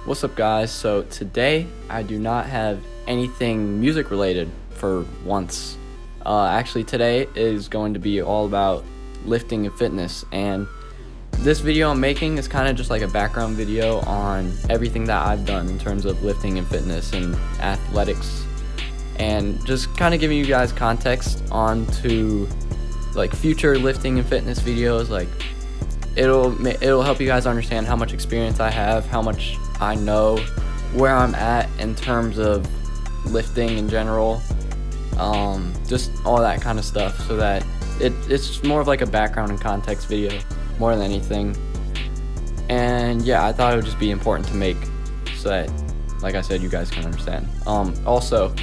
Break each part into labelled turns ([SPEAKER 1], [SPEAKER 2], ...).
[SPEAKER 1] What's up, guys? So today I do not have anything music related for once. Actually, today is going to be all about lifting and fitness, and this video I'm making is kind of just like a background video on everything that I've done in terms of lifting and fitness and athletics, and just kind of giving you guys context onto like future lifting and fitness videos. Like it'll help you guys understand how much experience I have, how much I know, where I'm at in terms of lifting in general, just all that kind of stuff, so that it's more of like a background and context video more than anything. And yeah, I thought it would just be important to make so that, like I said, you guys can understand. Also,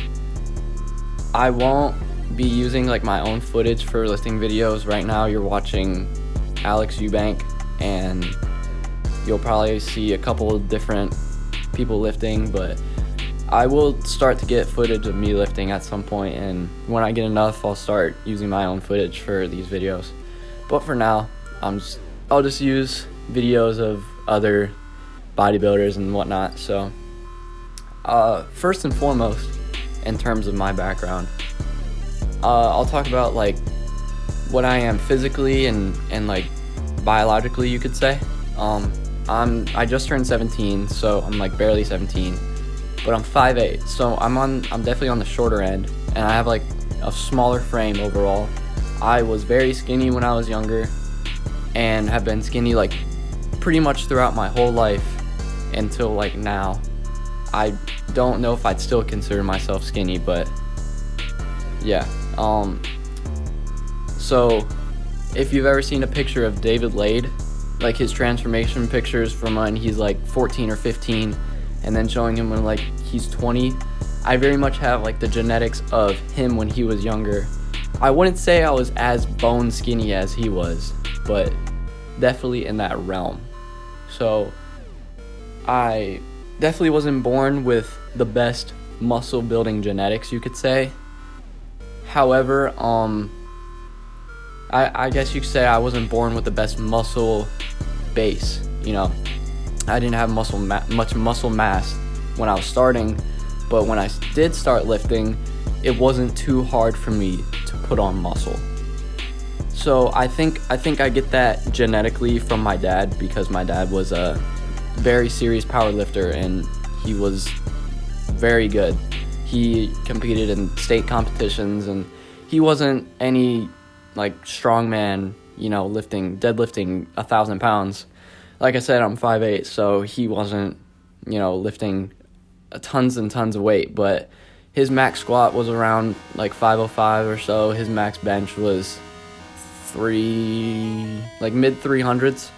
[SPEAKER 1] I won't be using like my own footage for lifting videos. Right now you're watching Alex Eubank, and you'll probably see a couple of different people lifting, but I will start to get footage of me lifting at some point, and when I get enough, I'll start using my own footage for these videos. But for now, I'll just use videos of other bodybuilders and whatnot. So first and foremost, in terms of my background, I'll talk about like what I am physically and like biologically, you could say. I just turned 17, so I'm like barely 17, but I'm 5'8", so I'm definitely on the shorter end, and I have like a smaller frame overall. I was very skinny when I was younger, and have been skinny like pretty much throughout my whole life until like now. I don't know if I'd still consider myself skinny, but yeah. So if you've ever seen a picture of David Lade, like his transformation pictures from when he's like 14 or 15, and then showing him when like he's 20, I very much have like the genetics of him when he was younger. I wouldn't say I was as bone skinny as he was, but definitely in that realm. So I definitely wasn't born with the best muscle building genetics, you could say. However, I guess you could say I wasn't born with the best muscle base. You know, I didn't have much muscle mass when I was starting, but when I did start lifting, it wasn't too hard for me to put on muscle. So I think I get that genetically from my dad, because my dad was a very serious power lifter, and he was very good. He competed in state competitions, and he wasn't any like strongman, you know, deadlifting 1,000 pounds. Like I said, I'm 5'8", so he wasn't, you know, lifting tons and tons of weight, but his max squat was around like 505 or so. His max bench was mid 300s.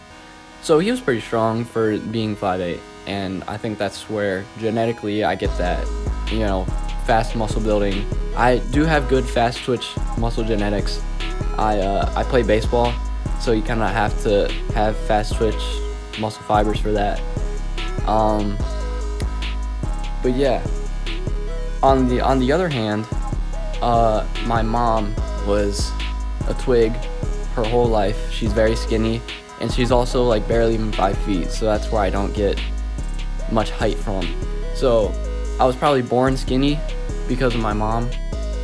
[SPEAKER 1] So he was pretty strong for being 5'8", and I think that's where genetically I get that, you know, fast muscle building. I do have good fast twitch muscle genetics. I play baseball, so you kind of have to have fast twitch muscle fibers for that. But yeah, on the other hand, my mom was a twig her whole life. She's very skinny, and she's also like barely even 5 feet, so that's where I don't get much height from. So I was probably born skinny because of my mom,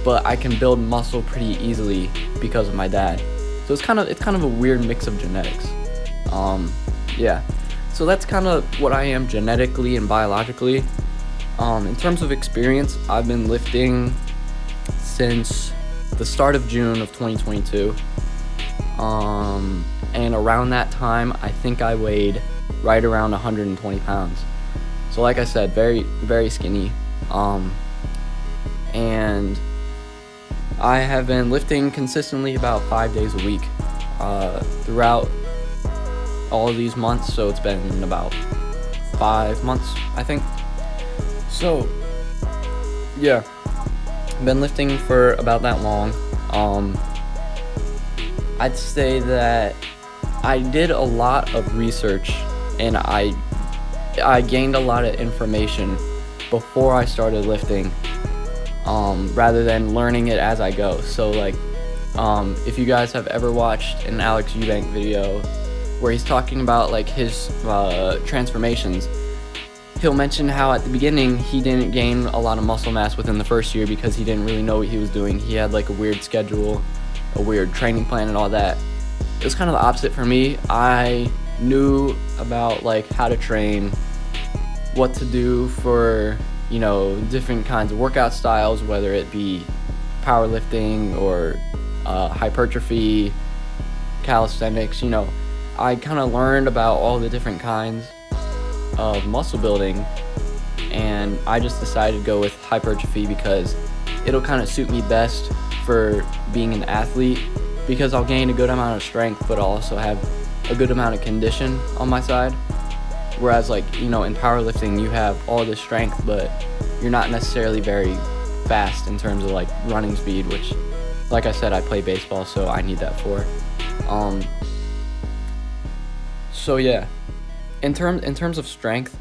[SPEAKER 1] but I can build muscle pretty easily because of my dad. So it's kind of a weird mix of genetics. Yeah. So that's kind of what I am genetically and biologically. In terms of experience, I've been lifting since the start of June of 2022. And around that time, I think I weighed right around 120 pounds. So like I said, very, very skinny. And I have been lifting consistently about 5 days a week throughout all of these months. So it's been about 5 months, I think. So yeah, I've been lifting for about that long. I'd say that I did a lot of research, and I gained a lot of information before I started lifting, rather than learning it as I go. So like, if you guys have ever watched an Alex Eubank video where he's talking about like his transformations, he'll mention how at the beginning he didn't gain a lot of muscle mass within the first year because he didn't really know what he was doing. He had like a weird schedule, a weird training plan and all that. It was kind of the opposite for me. I knew about like how to train, what to do for, different kinds of workout styles, whether it be powerlifting or hypertrophy, calisthenics. I kind of learned about all the different kinds of muscle building, and I just decided to go with hypertrophy because it'll kind of suit me best for being an athlete, because I'll gain a good amount of strength but I'll also have a good amount of condition on my side. Whereas in powerlifting you have all this strength but you're not necessarily very fast in terms of like running speed, which, like I said, I play baseball, so I need that for. So yeah, in terms of strength,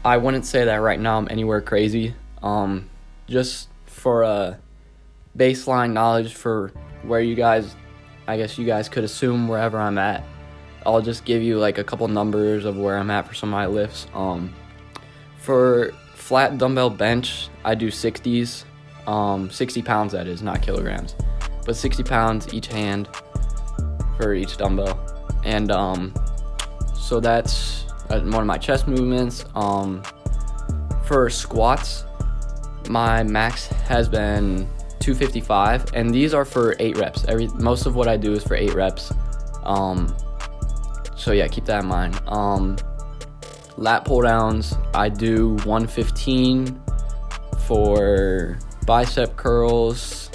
[SPEAKER 1] I wouldn't say that right now I'm anywhere crazy. Just for a baseline knowledge for where you guys could assume wherever I'm at, I'll just give you like a couple numbers of where I'm at for some of my lifts. For flat dumbbell bench, I do 60s, 60 pounds that is, not kilograms, but 60 pounds each hand for each dumbbell. And so that's one of my chest movements. For squats, my max has been 255, and these are for 8 reps. Most of what I do is for 8 reps. So yeah, keep that in mind. Lat pull downs, I do 115 for bicep curls.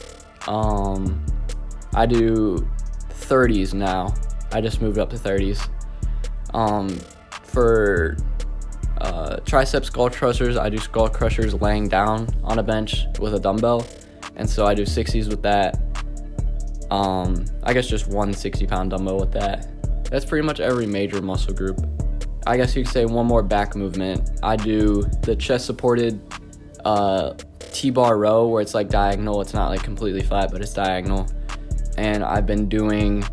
[SPEAKER 1] I do 30s now. I just moved up to 30s. For tricep skull crushers, I do skull crushers laying down on a bench with a dumbbell, and so I do 60s with that. I guess just one 60-pound dumbbell with that. That's pretty much every major muscle group. I guess you could say one more back movement. I do the chest supported T-bar row, where it's like diagonal. It's not like completely flat, but it's diagonal. And I've been doing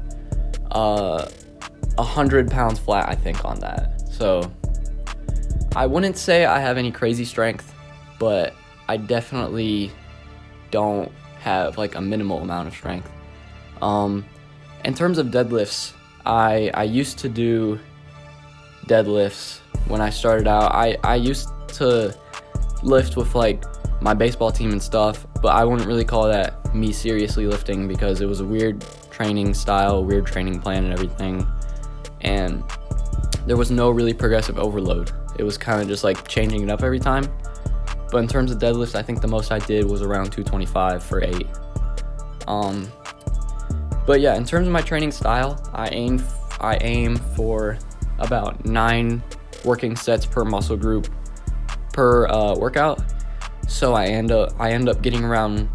[SPEAKER 1] 100 pounds flat, I think, on that. So I wouldn't say I have any crazy strength, but I definitely don't have like a minimal amount of strength. In terms of deadlifts, I used to do deadlifts when I started out. I used to lift with like my baseball team and stuff, but I wouldn't really call that me seriously lifting because it was a weird training style, weird training plan and everything, and there was no really progressive overload. It was kind of just like changing it up every time. But in terms of deadlifts, I think the most I did was around 225 for 8. But yeah, in terms of my training style, I aim for about 9 working sets per muscle group per workout. So I end up getting around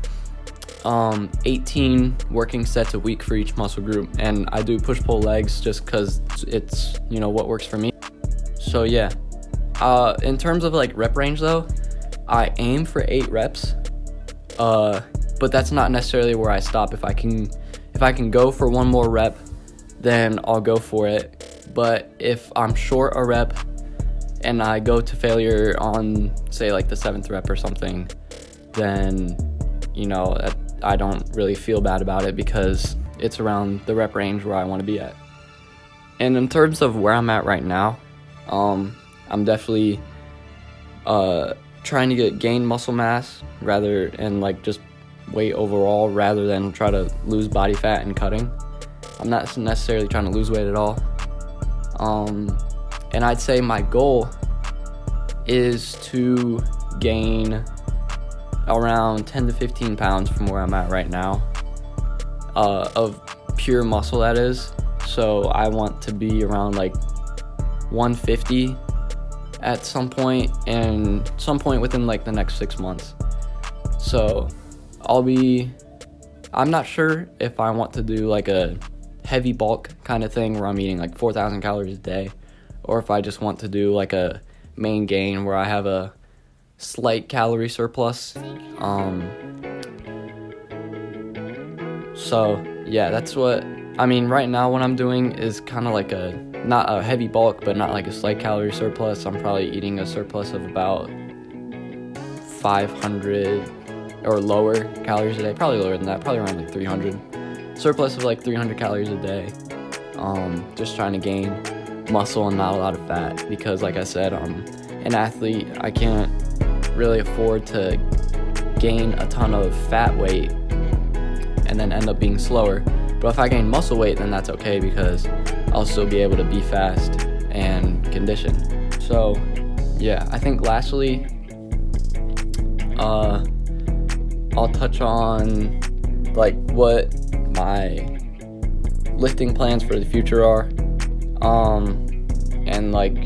[SPEAKER 1] 18 working sets a week for each muscle group, and I do push-pull legs just because it's what works for me. So yeah, in terms of like rep range though, I aim for 8 reps, but that's not necessarily where I stop. If I can go for one more rep, then I'll go for it. But if I'm short a rep and I go to failure on, say, like the 7th rep or something, then I don't really feel bad about it because it's around the rep range where I want to be at. And in terms of where I'm at right now, I'm definitely trying to gain muscle mass and like just weight overall rather than try to lose body fat and cutting. I'm not necessarily trying to lose weight at all. And I'd say my goal is to gain around 10 to 15 pounds from where I'm at right now, of pure muscle, that is. So I want to be around like 150 at some point within like the next 6 months. So I'm not sure if I want to do like a heavy bulk kind of thing where I'm eating like 4,000 calories a day, or if I just want to do like a main gain where I have a slight calorie surplus. So yeah, that's what I mean. Right now what I'm doing is kind of like a not a heavy bulk, but not like a slight calorie surplus. I'm probably eating a surplus of about 500 or lower calories a day. Probably lower than that, probably around like 300. Surplus of like 300 calories a day. Just trying to gain muscle and not a lot of fat, because like I said, I'm an athlete. I can't really afford to gain a ton of fat weight and then end up being slower. But if I gain muscle weight, then that's okay, because I'll still be able to be fast and conditioned. So yeah, I think lastly, I'll touch on like what my lifting plans for the future are, and like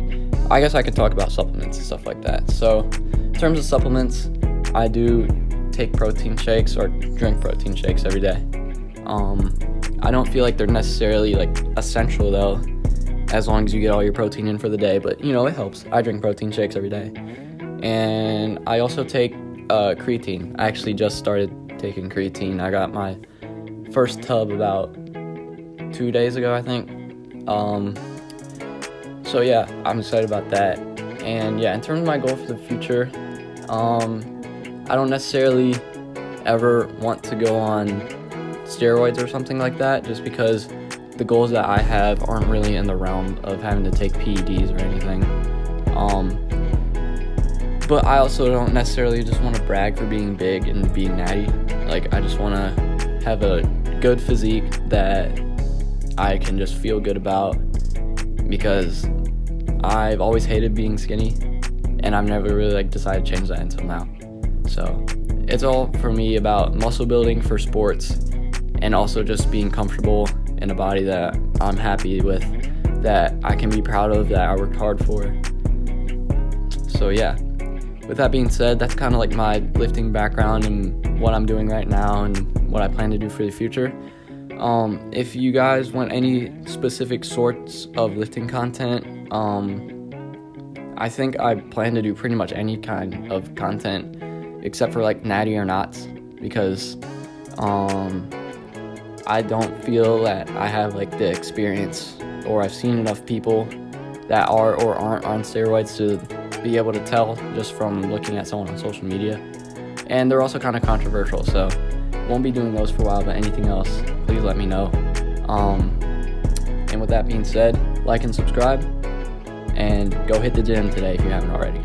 [SPEAKER 1] I guess I could talk about supplements and stuff like that. So in terms of supplements, I do take protein shakes or drink protein shakes every day. I don't feel like they're necessarily like essential though, as long as you get all your protein in for the day, but it helps. I drink protein shakes every day. And I also take creatine. I actually just started taking creatine. I got my first tub about 2 days ago, I think. So yeah, I'm excited about that. And yeah, in terms of my goal for the future, I don't necessarily ever want to go on steroids or something like that, just because the goals that I have aren't really in the realm of having to take PEDs or anything. But I also don't necessarily just want to brag for being big and being natty. Like, I just want to have a good physique that I can just feel good about, because I've always hated being skinny, and I've never really decided to change that until now. So it's all for me about muscle building for sports, and also just being comfortable in a body that I'm happy with, that I can be proud of, that I worked hard for. So yeah, with that being said, that's kind of like my lifting background and what I'm doing right now and what I plan to do for the future. If you guys want any specific sorts of lifting content, I think I plan to do pretty much any kind of content except for like natty or knots, because I don't feel that I have like the experience, or I've seen enough people that are or aren't on steroids to be able to tell just from looking at someone on social media. And they're also kind of controversial, so won't be doing those for a while, but anything else, please let me know. And with that being said, like and subscribe, and go hit the gym today if you haven't already.